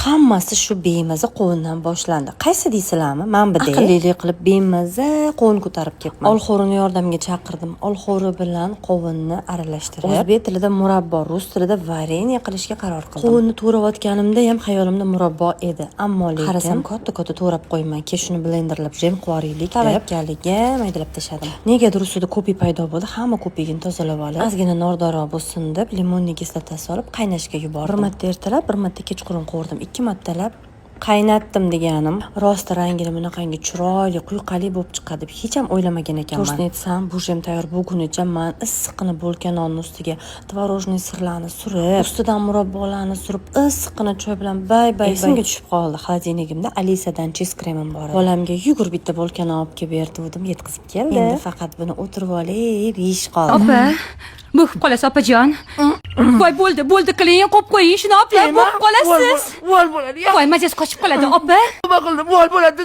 hammasi shu bemaza qovundan boshlandi. Qaysi deysizlarmi? Men bir aqllilik qilib bemaza qovun ko'tarib kelibman. Olxo'rini yordamga chaqirdim. Olxo'ri bilan qovunni aralashtirib, o'zbek tilida murabbo, rus tilida vareniya qilishga qaror qildim. Qovunni to'rayotganimda ham xayolimda murabbo edi, ammo lekin qarasam katta to'rab qo'yman. Keyin shuni blenderlab jem qilib tavakkaliga maydalab tashladim. Negadir ustida ko'pi paydo bo'ldi. Hamma ko'pigini tozalab olib, ozgina nordonroq bo'lsin deb limonning kislotasi solib qaynashga yubordim. Bir marta ertalab, bir marta kechqurun qovurdim. 2 martalab qaynatdim deganim. Rost rangini bunaqangi chiroyli, quyqali bo'lib chiqadi. Hech ham o'ylamagan ekanman. To'g'risini aytsam, bu jem tayyor bo'lgunicha men issiqqina bo'lgan nonning ustiga tvorojniy sirlarni surib, ustidan murabbolarni surib, issiqqina choy bilan bay esimga tushib qoldi. Xolodilnigimda Alisadan cheese kremim bor edi. Bolamga yugur bitta bo'lkani olib kelib berdim, yetkazib keldi. Endi faqat buni o'tirib olib, yeyish qoldi. Opa, bu qolasiz opajon. Voy bo'ldi qiling, qo'yib qo'ying, shuni oplar, bo'lib qolasiz. Voy bo'ladi. Voy mazasi qochib qoladi, opa. Nima qildim? Voy bo'ladi.